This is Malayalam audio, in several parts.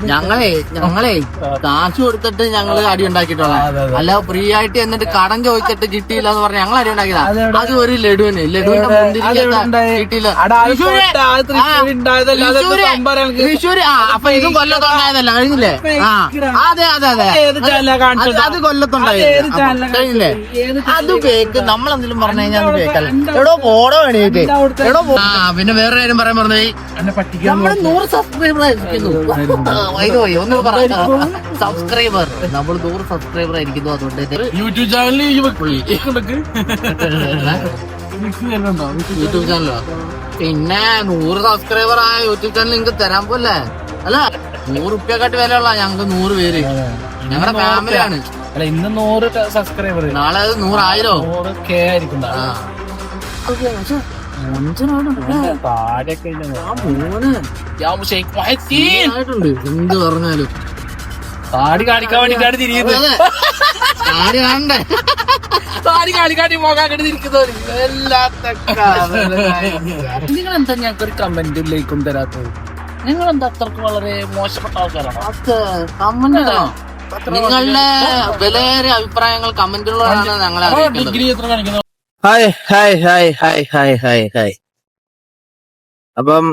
ഞങ്ങളെ കാശ് കൊടുത്തിട്ട് ഞങ്ങള് അടി ഉണ്ടാക്കിയിട്ടുള്ള, അല്ല ഫ്രീ ആയിട്ട് എന്നിട്ട് കടം ചോദിച്ചിട്ട് കിട്ടിയില്ല എന്ന് പറഞ്ഞ ഞങ്ങൾ അടി ഉണ്ടാക്കിയതാ. അത് ഒരു ലഡുവിന് കിട്ടിയില്ല. തൃശ്ശൂര് അപ്പൊ ഇതും കൊല്ലത്തുണ്ടായതല്ല, കഴിഞ്ഞില്ലേ? അതെ അത് കൊല്ലത്തുണ്ടായില്ലേ? അത് കേക്ക് നമ്മളെന്തെങ്കിലും പറഞ്ഞു കഴിഞ്ഞാൽ അത് കേക്കല്ല. എടോ പോടോ വേണീട്ട് എടോ. പിന്നെ വേറെ കാര്യം പറയാൻ പറഞ്ഞേ, നമ്മള് 100 സബ്സ്ക്രൈബർ ആയിരിക്കുന്നു. ഒന്ന് പറയാം, സബ്സ്ക്രൈബർ നമ്മൾ 100 സബ്സ്ക്രൈബർ ആയിരിക്കുന്നു. അതുകൊണ്ട് യൂട്യൂബ് ചാനലിൽ യൂട്യൂബ് ചാനലോ? പിന്നെ 100 സബ്സ്ക്രൈബർ ആയ യൂട്യൂബ് ചാനൽ നിങ്ങൾക്ക് തരാൻ പോലെ അല്ല, 100 റുപ്യക്കാട്ട് വിലയുള്ള ഞങ്ങൾക്ക് 100 പേര്, ഞങ്ങളുടെ ഫാമിലിയാണ്. അല്ല, ഇന്ന് 100 സബ്സ്ക്രൈബർ, നാളെ അത് 100,000 ആയിരിക്കും. എന്ത് പറഞ്ഞാലും താടി കാണിക്കാൻ വേണ്ടിട്ടാണ് തിരിയുന്നത്. താടി കാണണ്ടേ? താടി കാണിക്കാട്ടി മോകാക്കട്ട് തിരിക്കുന്നവര് നിങ്ങളെന്താ ഞങ്ങൾക്ക് ഒരു കമന്റും ലൈക്കും തരാത്തത്? നിങ്ങളെന്താ അത്രക്ക് വളരെ മോശപ്പെട്ട ആൾക്കാരാണോ? നിങ്ങളുടെ വിലയേറിയ അഭിപ്രായങ്ങൾ കമന്റിലൂടെയാണ് ഞങ്ങളെ അറിയിക്കുന്നത്. ഡിഗ്രി എത്ര കാണിക്കുന്നത്? ഹായ്. അപ്പം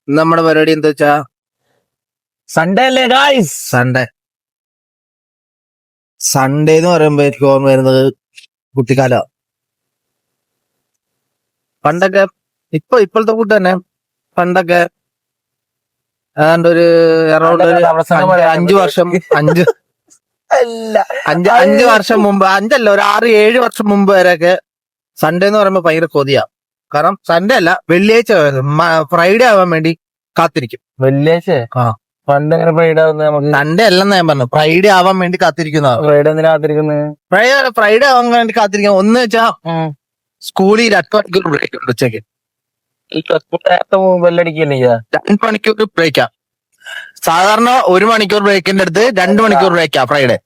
നമ്മുടെ പരിപാടി എന്താ വെച്ചാ, സൺഡേ അല്ലേ ഗായ്സ്? സൺഡേ എന്ന് പറയുമ്പോ എനിക്ക് ഓർമ്മ വരുന്നത് കുട്ടിക്കാലം. പണ്ടൊക്കെ ഇപ്പോഴത്തെ കൂട്ട് തന്നെ പണ്ടൊക്കെ ഏതാണ്ട് ഒരു അറൗണ്ട് 5 വർഷം 5 വർഷം മുമ്പ്, 5 അല്ല, ഒരു 6-7 വർഷം മുമ്പ് വരെയൊക്കെ സൺഡേ എന്ന് പറയുമ്പോ ഭയങ്കര കൊതിയാ. കാരണം സൺഡേ അല്ല, വെള്ളിയാഴ്ച ഫ്രൈഡേ ആവാൻ വേണ്ടി കാത്തിരിക്കും. വെള്ളിയാഴ്ച പണ്ട് എങ്ങനെ ഫ്രൈഡേ ആവുന്നത്? നമുക്ക് സൺഡേ അല്ലെന്ന് ഞാൻ പറഞ്ഞു, ഫ്രൈഡേ ആവാൻ വേണ്ടി കാത്തിരിക്കുന്ന. ഫ്രൈഡേ എന്തിനാ കാത്തിരിക്കുന്നത്? ഫ്രൈഡേ ആവാൻ വേണ്ടി കാത്തിരിക്കുന്ന ഒന്ന് വെച്ചാ, സ്കൂളിൽ 2 മണിക്കൂർ ബ്രേക്ക് ഉണ്ട് ഉച്ചയ്ക്ക്. ബെല്ലടിക്കല്ലേ? 2 മണിക്കൂർ ബ്രേക്കാ. സാധാരണ 1 മണിക്കൂർ ബ്രേക്കിന്റെ അടുത്ത് 2 മണിക്കൂർ ബ്രേക്കാ ഫ്രൈഡേ.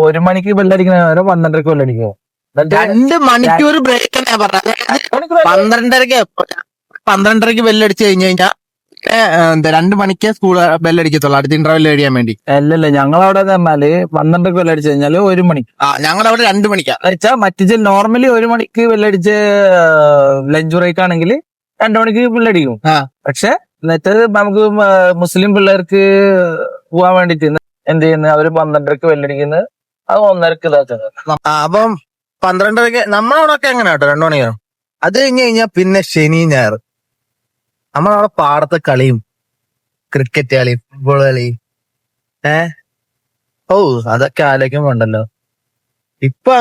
1 മണിക്ക് ബെല്ലടിക്കുന്ന 12:30 ബെല്ലടിക്കുമോ? 2 മണിക്കൂർ ബ്രേക്ക് ഞാൻ പറഞ്ഞത്. 12:30 ബെല്ലടിച്ചു കഴിഞ്ഞു കഴിഞ്ഞാൽ 2 മണിക്ക് സ്കൂൾ ബെല്ലടിക്കത്തുള്ളൂ, അടുത്ത ഇന്റർവെൽ കഴിയാൻ വേണ്ടി. അല്ലല്ല, ഞങ്ങളവിടെ പറഞ്ഞാല് 12 ബെല്ലടിച്ചു കഴിഞ്ഞാല് 1 മണിക്ക്. ഞങ്ങളവിടെ 2 മണിക്കാ. മറ്റേ നോർമലി 1 മണിക്ക് ബെല്ലടിച്ച് ലഞ്ച് ബ്രേക്ക് ആണെങ്കിൽ 2 മണിക്ക് ബെല്ലടിക്കും. പക്ഷെ എന്നിട്ട് നമുക്ക് മുസ്ലിം പിള്ളേർക്ക് പോവാൻ വേണ്ടിട്ട് എന്ത് ചെയ്യുന്നത്, അവര് 12:30 ബെല്ലടിക്കുന്നത്, അത് 1:30 ഇതാക്കുന്നത്. അപ്പം 12:30 നമ്മളവിടൊക്കെ എങ്ങനെ കേട്ടോ, 2 മണിക്കാണ്. അത് കഴിഞ്ഞ് കഴിഞ്ഞാൽ പിന്നെ ശനി ഞായർ നമ്മളവിടെ പാടത്തെ കളിയും ക്രിക്കറ്റ് കളിയും ഫുട്ബോൾ കളിയും അതൊക്കെ ആലോചിക്കുമ്പോണ്ടല്ലോ. ഇപ്പൊ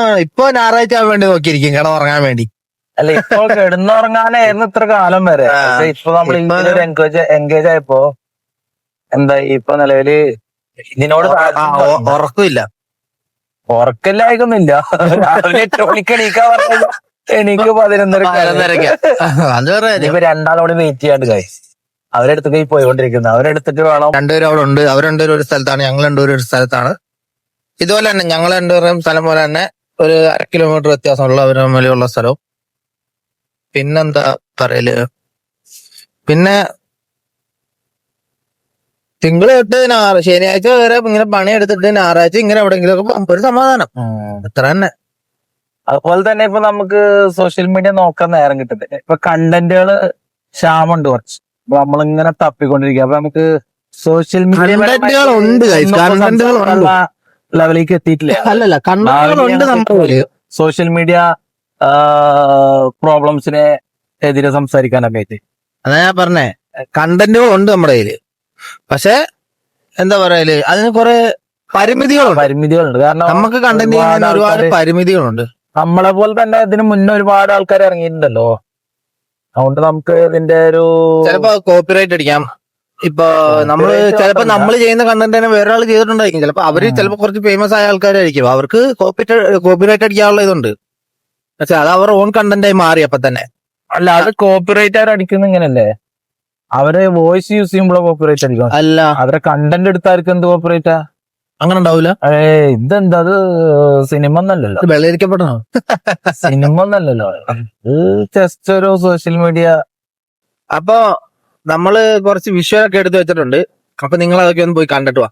ഞായറാഴ്ച ആവാൻ വേണ്ടി നോക്കിയിരിക്കും കിടന്നുറങ്ങാൻ വേണ്ടി. അല്ല, ഇപ്പോൾ കിടന്നുറങ്ങാനായിരുന്നു ഇത്ര കാലം വരെ. ഇപ്പൊ നമ്മൾ എൻഗേജ് ആയപ്പോ എന്താ ഇപ്പൊ നിലവില് ഇതിനോട് ഉറക്കല്ലായിക്കൊന്നുമില്ല. രാവിലെ 8 മണിക്ക് എണീക്കാൻ പറഞ്ഞ എനിക്ക് 11:30. ഇപ്പൊ രണ്ടാളോട് വെയിറ്റ് ചെയ്യാണ്ട് കാര്യം അവരെടുത്തേക്ക് പോയിക്കൊണ്ടിരിക്കുന്നത്. അവരെടുത്തിട്ട് വേണം. 2 പേരും അവിടെ ഉണ്ട്. അവർ 2 പേരും ഒരു സ്ഥലത്താണ്, ഞങ്ങൾ 2 പേരും ഒരു സ്ഥലത്താണ്. ഇതുപോലെ തന്നെ ഞങ്ങൾ 2 പേരും സ്ഥലം പോലെ തന്നെ ഒരു 1/2 കിലോമീറ്റർ വ്യത്യാസമുള്ള അവർ തമ്മിലുള്ള സ്ഥലവും. പിന്നെന്താ പറയല്, പിന്നെ തിങ്കൾ തൊട്ട് ശനിയാഴ്ച വരെ ഇങ്ങനെ പണിയെടുത്തിട്ട് ഞായറാഴ്ച ഇങ്ങനെ എവിടെയെങ്കിലും ഒരു സമാധാനം, അത്ര തന്നെ. അതുപോലെ തന്നെ ഇപ്പൊ നമുക്ക് സോഷ്യൽ മീഡിയ നോക്കാൻ നേരം കിട്ടുന്നില്ല. ഇപ്പൊ കണ്ടന്റുകള് ക്ഷാമുണ്ട് കുറച്ച്. അപ്പൊ നമ്മളിങ്ങനെ തപ്പിക്കൊണ്ടിരിക്കുക. അപ്പൊ നമുക്ക് സോഷ്യൽ മീഡിയ ലെവലിലേക്ക് എത്തിയിട്ടില്ല. അല്ലല്ല, സോഷ്യൽ മീഡിയ പ്രോബ്ലംസിനെ എതിരെ സംസാരിക്കാനൊക്കെ ആയിട്ട്. അതാ ഞാൻ പറഞ്ഞേ, കണ്ടന്റുകൾ ഉണ്ട് നമ്മുടെ കയ്യില്. പക്ഷെ എന്താ പറയല്, അതിന് കുറെ പരിമിതികളുണ്ട്. കാരണം നമുക്ക് കണ്ടന്റ് ചെയ്യാൻ ഒരുപാട് പരിമിതികളുണ്ട്. നമ്മളെ പോലെ തന്നെ ഇതിന് മുന്നേ ഒരുപാട് ആൾക്കാർ ഇറങ്ങിയിട്ടുണ്ടല്ലോ. അതുകൊണ്ട് നമുക്ക് ഇതിന്റെ ഒരു ചിലപ്പോ കോപ്പിറൈറ്റ് അടിക്കാം. ഇപ്പൊ നമ്മള് ചിലപ്പോ നമ്മൾ ചെയ്യുന്ന കണ്ടന്റ് തന്നെ വേറെ ആൾ ചെയ്തിട്ടുണ്ടായിരിക്കും. ചിലപ്പോ അവര് ചിലപ്പോ കുറച്ച് ഫേമസ് ആയ ആൾക്കാരായിരിക്കും, അവർക്ക് കോപ്പിറൈറ്റ് അടിക്കാനുള്ള ഇതുണ്ട്. പക്ഷെ അത് അവർ ഓൺ കണ്ടന്റ് ആയി മാറി അപ്പൊ തന്നെ. അല്ല, അത് കോപ്പിറൈറ്റ് ആരും അടിക്കുന്ന ഇങ്ങനല്ലേ, അവരെ വോയിസ് യൂസ് ചെയ്യുമ്പോഴോ കോപ്പിറൈറ്റ് അടിക്കും. അല്ല, അവരെ കണ്ടന്റ് എടുത്തായിരിക്കും എന്ത് കോപ്പിറൈറ്റാ? അങ്ങനെ ഉണ്ടാവില്ല. ഇതെന്താ, അത് സിനിമ ഒന്നല്ലല്ലോ, വെള്ളരിക്കപ്പെടണോ? സിനിമ ഒന്നല്ലല്ലോ, ഇത് ജസ്റ്റ് ഒരു സോഷ്യൽ മീഡിയ അപ്പൊ നമ്മള് കുറച്ച് വിഷ്വലൊക്കെ എടുത്ത് വെച്ചിട്ടുണ്ട്. അപ്പൊ നിങ്ങൾ അതൊക്കെ ഒന്ന് പോയി കണ്ടിട്ട് വാ.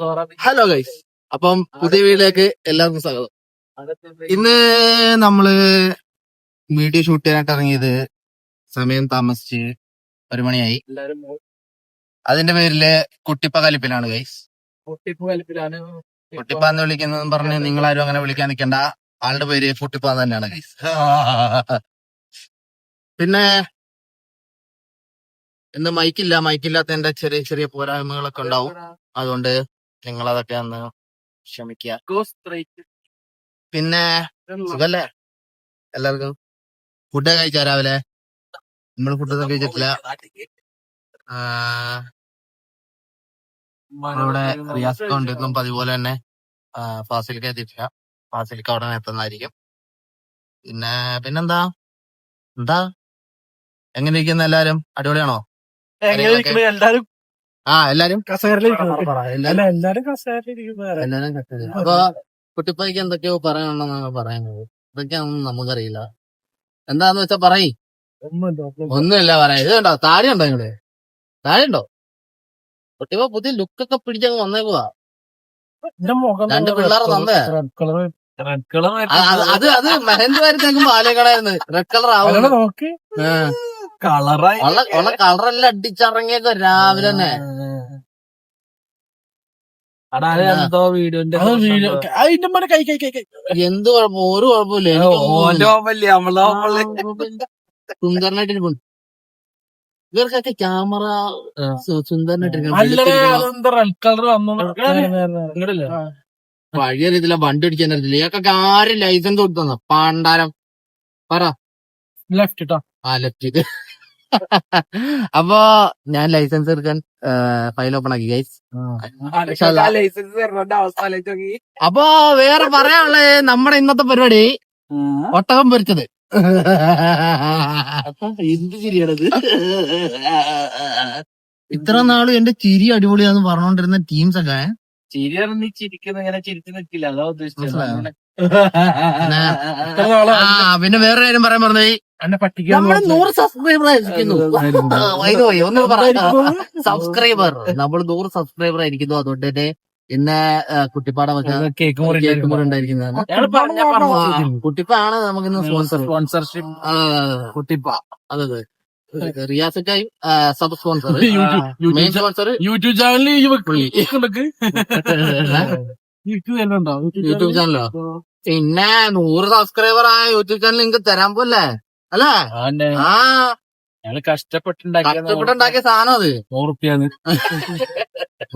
ഹലോ ഗൈസ്, അപ്പം പുതിയ വീഡിയോയിലേക്ക് എല്ലാവർക്കും സ്വാഗതം. ഇന്ന് നമ്മള് വീഡിയോ ഷൂട്ട് ചെയ്യാനായിട്ട് ഇറങ്ങിയത് സമയം താമസിച്ച് 1 മണിയായി. അതിന്റെ പേരില് കുട്ടിപ്പ കലിപ്പിലാണ് ഗൈസ്. കുട്ടിപ്പ എന്ന് വിളിക്കുന്നതെന്ന് പറഞ്ഞ് നിങ്ങളാരും അങ്ങനെ വിളിക്കാൻ നിൽക്കണ്ട. ആളുടെ പേര് കുട്ടിപ്പ തന്നെയാണ് ഗൈസ്. പിന്നെ ഇന്ന് മൈക്കില്ലാത്തതിന്റെ ചെറിയ ചെറിയ പോരായ്മകളൊക്കെ ഉണ്ടാവും. അതുകൊണ്ട് നിങ്ങളതൊക്കെ ഒന്ന് ക്ഷമിക്കുക. പിന്നെ സുഖല്ലേ എല്ലാവർക്കും? ഫുഡ് കഴിച്ചാ രാവിലെ? നമ്മൾ ഫുഡൊന്നും കഴിച്ചിട്ടില്ല. ഇവിടെ റിയാസ്ക ഉണ്ട് അതുപോലെ തന്നെ. ഫാസിലിക്ക എത്തിയിട്ടില്ല. ഫാസിലിക്ക അവിടെ എത്തുന്നതായിരിക്കും. പിന്നെന്താ എങ്ങനെ ഇരിക്കുന്ന എല്ലാരും? അടിപൊളിയാണോ? എല്ലാരും എല്ലാരും എല്ലാരും അപ്പൊ കുട്ടിപ്പയ്ക്ക് എന്തൊക്കെയോ പറയാനുണ്ടെന്നാണ് പറയുന്നത്. ഇതൊക്കെയാണെന്ന് നമുക്കറിയില്ല. എന്താന്ന് വെച്ചാ പറയ്. ഒന്നുമില്ല പറയാ. ഇത് കണ്ടോ താഴെ ഉണ്ടോ? നിങ്ങള് താഴെ ഉണ്ടോ? കുട്ടിപ്പ പുതിയ ലുക്കൊക്കെ പിടിച്ചങ്ങ് വന്നേക്കുവാ. രണ്ട് പിള്ളേർ തന്നേ. അത് മെഹന്തി വരുന്നേക്കും പാലേക്കടായിരുന്നു. റെഡ് കളർ ആവുന്നു. ഉള്ള കളറെല്ലാം അടിച്ചിറങ്ങിയേക്കോ രാവിലെ തന്നെ. എന്തോ വീഡിയോന്റെ എന്ത് കുഴപ്പം? ഒരു കുഴപ്പമില്ല. സുന്ദരനായിട്ട് ഇവർക്കൊക്കെ ക്യാമറ സുന്ദരനായിട്ടിരിക്കണം. പഴയ രീതിയില വണ്ടി അടിക്കാൻ അറിയില്ല. ഇയാൾക്കൊക്കെ ആരും ലൈസൻസ് കൊടുത്തു പാണ്ടാരം പറ. Left left. അപ്പൊ ഞാൻ ലൈസൻസ് എടുക്കാൻ ഫയൽ ഓപ്പൺ ആക്കി ഗൈസ്. അപ്പൊ വേറെ പറയാനുള്ളത് നമ്മുടെ ഇന്നത്തെ പരിപാടി ഒട്ടകം പൊരിച്ചത്. എന്ത് ചിരിയാണത്? ഇത്ര നാളും എന്റെ ചിരി അടിപൊളിയാന്ന് പറഞ്ഞോണ്ടിരുന്ന ടീംസ് ഒക്കെ ചിരി ചിരിക്കുന്ന ഇങ്ങനെ ചിരിച്ചു നിൽക്കില്ല. അതാ ഉദ്ദേശിച്ചത്. പിന്നെ വേറെ കാര്യം പറയാൻ പറഞ്ഞേ, നമ്മള് 100 സബ്സ്ക്രൈബർ ആയിരിക്കുന്നു. സബ്സ്ക്രൈബർ നമ്മൾ 100 സബ്സ്ക്രൈബർ ആയിരിക്കുന്നു. അതുകൊണ്ട് തന്നെ ഇന്ന് കുട്ടിപ്പാട കേക്ക് മുറി ഉണ്ടായിരിക്കുന്നതാണ്. കുട്ടിപ്പ ആണ് നമുക്കിന്ന് സ്പോൺസർഷിപ്പ്. കുട്ടിപ്പ അതെ റിയാസക്കായും sub sponsor, main sponsor YouTube ചാനലിൽ യൂട്യൂബ് ചാനലോ? പിന്നെ 100 സബ്സ്ക്രൈബർ ആയ യൂട്യൂബ് ചാനൽ നിങ്ങൾക്ക് തരാൻ പോലെ അല്ലേ? ഞങ്ങള് കഷ്ടപ്പെട്ടുണ്ടാക്കിയ സാധനം അത്. 100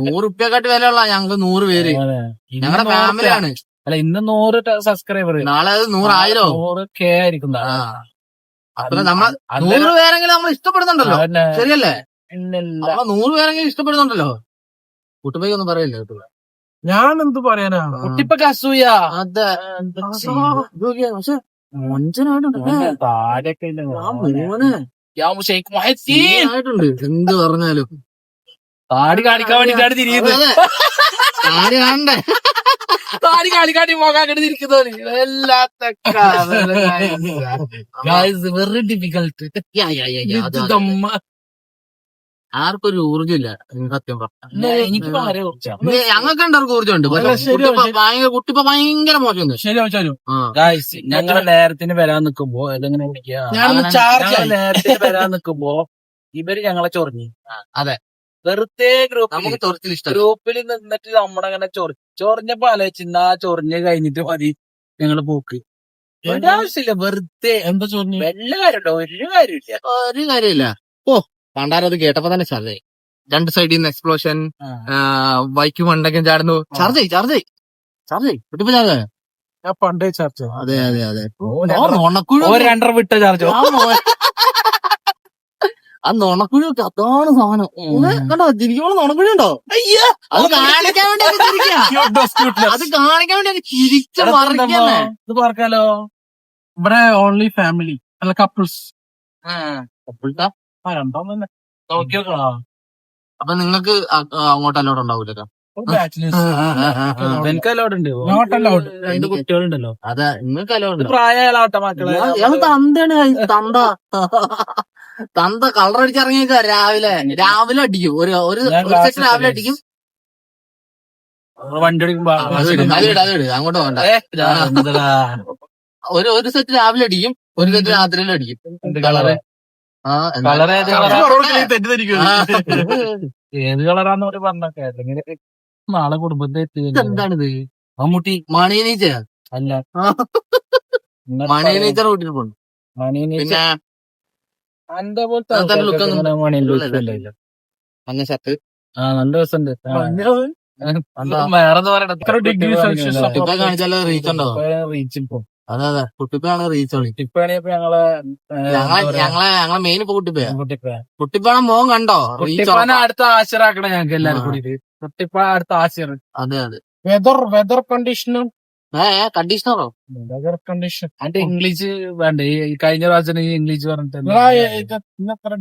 100 വിലയുള്ള ഞങ്ങൾക്ക് 100 പേര്. ഞങ്ങളുടെ ഫാമിലിയാണ്. അല്ല, ഇന്ന് 100 സബ്സ്ക്രൈബർ, നാളെ അത് 100,000 100K ആയിരിക്കും. അത്ര നമ്മൾ 100 പേരെങ്കിലും നമ്മൾ ഇഷ്ടപ്പെടുന്നുണ്ടല്ലോ. ശരിയല്ലേ? 100 പേരെങ്കിലും ഇഷ്ടപ്പെടുന്നുണ്ടല്ലോ. കുട്ടിപ്പയ്ക്കൊന്നും പറയില്ല കേട്ടോ. ഞാൻ എന്ത് പറയാനാ? കുട്ടിപ്പൊക്കെ അസൂയ. അതെ പക്ഷെ മൊഞ്ചനായിട്ടുണ്ട്. എന്ത് പറഞ്ഞാലും താടി കാണിക്കാൻ വേണ്ടിട്ടാണ് തിരിയുന്നത്. താടി കാണണ്ടേ? താടി കാണിക്കാണ്ടി പോകാൻ തിരിക്കുന്നു. Very difficult. ആർക്കൊരു ഊർജ്ജമില്ല സത്യം പറഞ്ഞ. ഞങ്ങൾക്ക് എല്ലാവർക്കും ഊർജ്ജമുണ്ട്. കുട്ടിപ്പ ഭയങ്കര മോശം. ഞങ്ങളെ നേരത്തിന് വരാൻ നിക്കുമ്പോ ഇതെങ്ങനെ നേരത്തിന് വരാൻ നിക്കുമ്പോ ഇവര് ഞങ്ങളെ ചൊറിഞ്ഞു. അതെ, വെറുതെ നമുക്ക് ചൊറിച്ചിൽ ഇഷ്ടം. ഗ്രൂപ്പിൽ നിന്നിട്ട് നമ്മളങ്ങനെ ചൊറിഞ്ഞപ്പോ ആലോചിച്ച് ചൊറിഞ്ഞ് കഴിഞ്ഞിട്ട് മതി ഞങ്ങള് പോക്ക്. ഒരാവശ്യമില്ല. വെറുതെ എന്താ ചൊറിഞ്ഞു? വല്ല കാര്യമുണ്ടോ? ഒരു കാര്യമില്ല. പണ്ടാരത് കേട്ടപ്പോ തന്നെ ചാർജ് 2 സൈഡിൽ നിന്ന് എക്സ്പ്ലോഷൻ, ബൈക്ക് മണ്ടൊക്കെ ചാടുന്നു. ചാർജ് കുട്ടിപ്പ ചാർജ്. ഞാൻ പണ്ടേ ചാർജ്. അതെ രണ്ടര വിട്ട ചാർജ്. ആ നുണക്കുഴിയൊക്കെ അതാണ് സാധനം. കണ്ടോ ചിരിക്കുമ്പോൾ നുണക്കുഴി ഉണ്ടോ? അത് കാണിക്കാൻ വേണ്ടി ചിരിച്ച മറിക്കുന്നേ. ഇത് പറഞ്ഞാലോ, ഇവിടെ ഓൺലി ഫാമിലി അല്ല കപ്പിൾസ്. നോക്കി നോക്കണോ? അപ്പൊ നിങ്ങക്ക് അങ്ങോട്ട് അലോട്ട് ഉണ്ടാവൂലോ? എനിക്ക് അലോട്ട് ഉണ്ട്. Not a lot. 2 കുട്ടികളുണ്ടല്ലോ. അതെ, നിങ്ങൾക്ക് അലോട്ട്. പ്രായമായാലാവട്ടെ മക്കളെ. തന്തയാണ് തന്ത കളർ അടിച്ചിറങ്ങിയേക്ക. രാവിലെ അടിക്കും. ഒരു സെക്ഷൻ രാവിലെ അടിക്കും. വണ്ടി ഓടിക്കുമ്പോ അങ്ങോട്ട് പോകണ്ട. ഒരു സെറ്റ് രാവിലെ അടിക്കും, ഒരു സെറ്റ് രാത്രിയിലും അടിക്കും. കളറ് കളർ ഏത് കളറാ? തെറ്റിദ്ധരിക്കും. ഏത് കളറാന്ന് ഒരു പറഞ്ഞൊക്കെ അല്ലെങ്കിൽ നാളെ കുടുംബത്തെ എന്താണിത്? മമ്മൂട്ടി മണിയനീച്ച അല്ല മണിയനീച്ച റൂട്ടിൽ പോണു. പിന്നെ അന്റെ പോലത്തെ അതൊക്കെ look ഒന്നും മണിയല്ല. മഞ്ഞ ഷർട്ട്, നല്ല രസമുണ്ട്. വേറെ കുട്ടിപ്പ കാണിച്ചാലോ റീച്ച് ഉണ്ടാവും. റീച്ച് ഇപ്പൊ അതെ അതെ, കുട്ടിപ്പാണ് റീച്ച് ഉള്ളി. കുട്ടിപ്പാണിയപ്പോ ഞങ്ങളെ മെയിൻ ഇപ്പൊ കുട്ടിപ്പയാ. കുട്ടിപ്പ കുട്ടിപ്പാണ് മോൻ കണ്ടോ? റീച്ച് കുട്ടിപ്പാനെ അടുത്ത ആശീറാക്കണം ഞങ്ങൾക്ക് എല്ലാരും കൂടിയിട്ട്. കുട്ടിപ്പ അടുത്ത ആശീർ. അതെ അതെ. വെതർ കണ്ടീഷനും കണ്ടീഷണറോ? വെതർ കണ്ടീഷൻ അതിന്റെ ഇംഗ്ലീഷ് വേണ്ട. ഈ കഴിഞ്ഞ പ്രാവശ്യം ഈ ഇംഗ്ലീഷ് പറഞ്ഞിട്ട്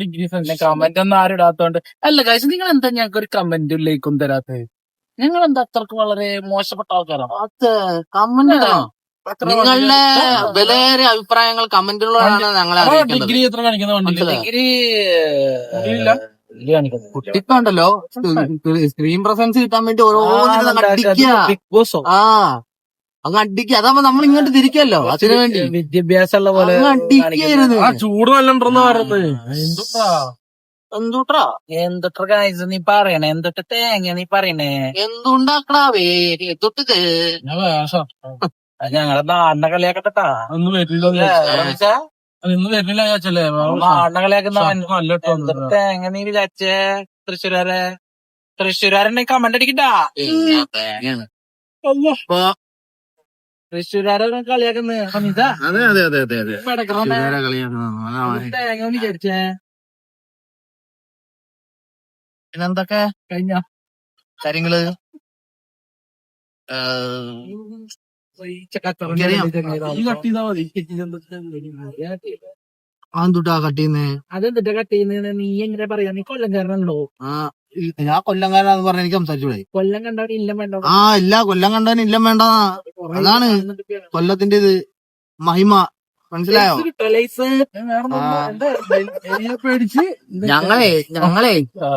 ഡിഗ്രി കമന്റ് ഒന്നും ആരും ഇടാത്തോണ്ട്. അല്ല കാശ് നിങ്ങൾ എന്താ ഞങ്ങൾക്ക് ഒരു കമന്റ് ലൈക്കും തരാത്തത്? ഞങ്ങൾ എന്താ അത്രക്ക് വളരെ മോശപ്പെട്ട ആൾക്കാരാണ്. അത് കമന്റ് നിങ്ങളുടെ വിലയേറിയ അഭിപ്രായങ്ങൾ കമന്റുകളാണ് ഞങ്ങളെ അറിയിക്കേണ്ടത്. ഡിഗ്രി എത്ര കാണിക്കുന്ന ഡിഗ്രി കുട്ടിപ്പ ഉണ്ടല്ലോ സ്ക്രീൻ പ്രസൻസ് കിട്ടാൻ വേണ്ടി ബിഗ് ബോസോ അങ്ങ് അടിക്കുക. അതാവുമ്പോ നമ്മൾ ഇങ്ങോട്ട് തിരിക്കല്ലോ അതിനു വേണ്ടി. വിദ്യാഭ്യാസമുള്ള പോലെ അടിക്കായിരുന്നു. ചൂട് നല്ലോണ്ടെന്ന് പറയുന്നത് എന്തുട്രാ എന്തൊക്കെ കാഴ്ച നീ പറയണേ? എന്തൊക്കെ തേങ്ങ നീ പറയണേ? എന്തുണ്ടാക്കണാവേ തൊട്ടത് ഞങ്ങളെ നാടിനെ കളിയാക്കട്ടാ. ഒന്നും വരില്ല വിചാരിച്ചല്ലേ നാടിനെ കളിയാക്കുന്ന തേങ്ങ നീ വിചാരിച്ചേ? തൃശ്ശൂരാരെ കമന്റ് അടിക്കട്ടാ. തൃശ്ശൂരാരെ കളിയാക്കുന്നത് തേങ്ങ വിചാരിച്ചേ? പിന്നെന്തൊക്കെ കഴിഞ്ഞ കാര്യങ്ങള് അതെന്തുട്ടാ കട്ട് ചെയ്യുന്നേ? അതെന്തിട്ടാ കട്ട് ചെയ്യുന്ന? നീ എങ്ങനെ പറയാ? നീ കൊല്ലംകാരനല്ലോ. ഞാൻ കൊല്ലംകാരാന്ന് പറഞ്ഞ എനിക്ക് സംസാരിച്ചൂടെ? കൊല്ലം കണ്ടവന് ഇല്ല വേണ്ട. ഇല്ല കൊല്ലം കണ്ടവന് ഇല്ല വേണ്ട. അതാണ് കൊല്ലത്തിന്റെ ഇത് മഹിമ. മനസ്സിലായോ? ഞങ്ങളെ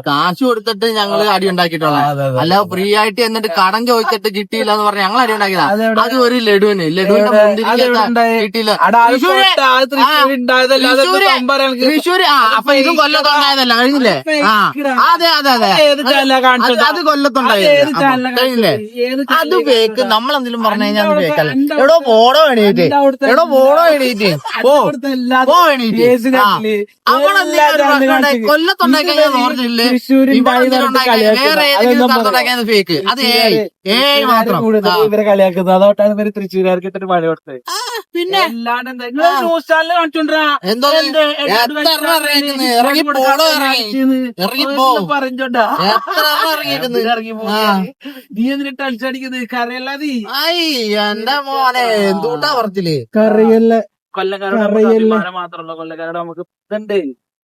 കാശ് കൊടുത്തിട്ട് ഞങ്ങള് അടി ഉണ്ടാക്കിയിട്ടുള്ള, അല്ല ഫ്രീ ആയിട്ട് എന്നിട്ട് കടം ചോദിച്ചിട്ട് കിട്ടിയില്ല എന്ന് പറഞ്ഞ ഞങ്ങൾ അടി ഉണ്ടാക്കിയതാ. അത് ഒരു ലഡുവിന്റെ കിട്ടിയില്ല. തൃശ്ശൂര് അപ്പൊ ഇതും കൊല്ലത്തുണ്ടായതല്ല, കഴിഞ്ഞില്ലേ? അതെ അതെ അതെ, അത് കൊല്ലത്തുണ്ടായിരുന്നു, കഴിഞ്ഞില്ലേ? അത് ഫേക്ക്. നമ്മളെന്തെങ്കിലും പറഞ്ഞു കഴിഞ്ഞാൽ അത് ഫേക്കല്ല. എടോ പോടോ എണീറ്റ്, എടോ പോടോ എണീറ്റ്, കൊല്ലത്തുണ്ടാക്കി കഴിഞ്ഞാൽ ഓർജില്ലേ? വേറെ ഏതെങ്കിലും സ്ഥലത്തുണ്ടാക്കിയത് ഫേക്ക്. അത് മാത്രം ഇവരെ കളിയാക്കുന്നത്. അതോട്ടാണ് ഇവര് തൃശ്ശൂർക്കാർക്ക് ഇട്ടിട്ട് പണി കൊടുത്തത്. പിന്നെ ന്യൂസ് ചാനൽ കാണിച്ചോണ്ടാ പറഞ്ഞോണ്ടാ നീ എന്നിട്ട് അടിച്ചടിക്കുന്നത് കറിയല്ലാതെ എന്റെ മോനെ എന്തൂട്ടാ പറച്ചില്. കറിയല്ല കൊല്ലക്കാരുടെ മാത്രമല്ല, കൊല്ലക്കാരുടെ നമുക്ക് ഇതുണ്ട്.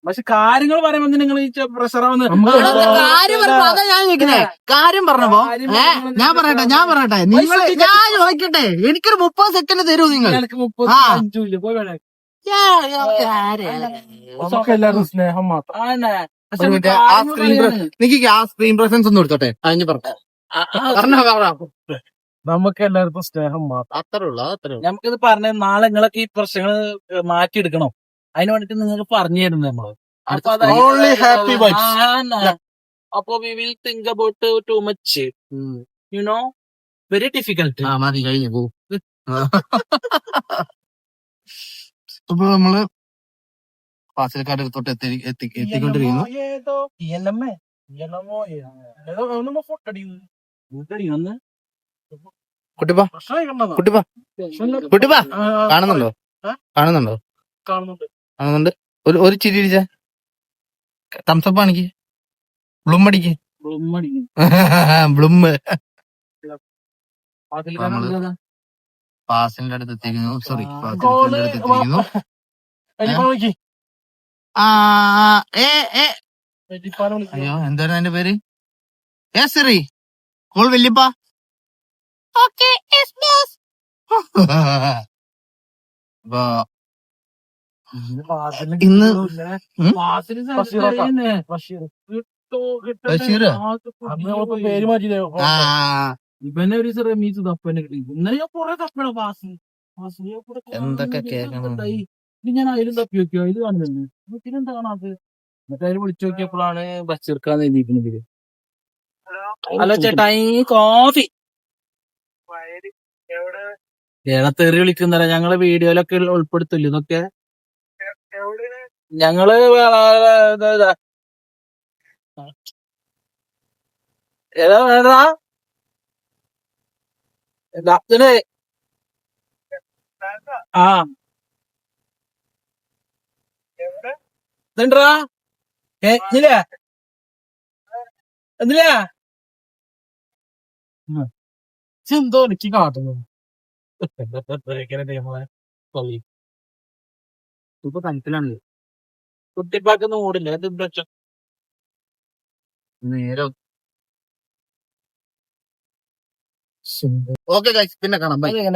പക്ഷെ കാര്യങ്ങൾ പറയുമ്പോ നിങ്ങൾ ഈ പ്രഷറാവുന്ന കാര്യം പറഞ്ഞപ്പോ ഞാൻ പറയട്ടെ നിങ്ങൾ ഞാൻ ചോദിക്കട്ടെ, എനിക്കൊരു 30 സെക്കൻഡ് തരൂ നിങ്ങൾ. എല്ലാവരും സ്നേഹം മാത്രം. എനിക്ക് ആ സ്ക്രീൻ പ്രസൻസ് ഒന്നും എടുത്തോട്ടെ, അതിന് പറഞ്ഞോ. നമുക്ക് എല്ലാവർക്കും സ്നേഹം മാത്രം. അത്രേ ഉള്ളൂ. നമുക്കിത് പറഞ്ഞ നാളെ നിങ്ങളൊക്കെ ഈ പ്രശ്നങ്ങൾ മാറ്റിയെടുക്കണം. അതിന് വേണ്ടിട്ട് നിങ്ങൾക്ക് പറഞ്ഞു തരുന്നത് നമ്മള്. അപ്പൊ we will think about too much, you know, very difficult. മതി, കഴിഞ്ഞു പോ. ഇപ്പൊ നമ്മള് പാസിൽക്കാരുടെ അടുത്തോട്ട് എത്തിക്കൊണ്ടിരിക്കുന്നു. കുട്ടിപ്പാ കാണുന്നുണ്ട്. ഒരു ചിരി ഇടിച്ച തംസപ്പ് ആണിക്ക് ബ്ലൂം അടിക്ക് ബ്ലൂം. പാസിന്റെ അടുത്ത് എത്തിക്കുന്നു. സോറി, പാസിന്റെ അടുത്ത് എത്തിക്കുന്നു. അയ്യോ, എന്തായിരുന്നു അതിന്റെ പേര്? സിറി കോൾ വല്യപ്പ. ഇന്ന് പേര് മാറ്റി ഇവനെ ഒരു റമീസ് തപ്പനെ കിട്ടി. ഇന്നലെ ഞാൻ കുറെ തപ്പണ പാസ് എന്തൊക്കെ കേൾക്കണം. ഞാൻ അതിലും തപ്പി നോക്കിയോ, അതിൽ കാണുന്നുണ്ട്. പിന്നെന്താ കാണാത്തത്? എന്നിട്ട് അതിൽ വിളിച്ചു നോക്കിയപ്പോഴാണ് ബസ്സിർക്കാന്ന് എഴുതിയിരിക്കുന്നത്. ഹലോ ചേട്ടാ, ഈ കോഫി ഏതാ തെറി വിളിക്കുന്നവരാ? ഞങ്ങള് വീഡിയോയിലൊക്കെ ഉൾപ്പെടുത്തില്ല ഇതൊക്കെ. ഞങ്ങള് ഏതാ ഏതാ ഇതിന് ആ ഇതെന്താ എന്തില്ലേ എന്തില്ലേ എന്തോ എനിക്ക് കാട്ടുന്നു. ഇപ്പൊ കനത്തിലാണല്ലോ കുട്ടിപ്പാക്കൊന്നും മൂടില്ല. ഇത് നേരം ഓക്കെ ഗൈസ്, പിന്നെ കാണാം. ബൈ.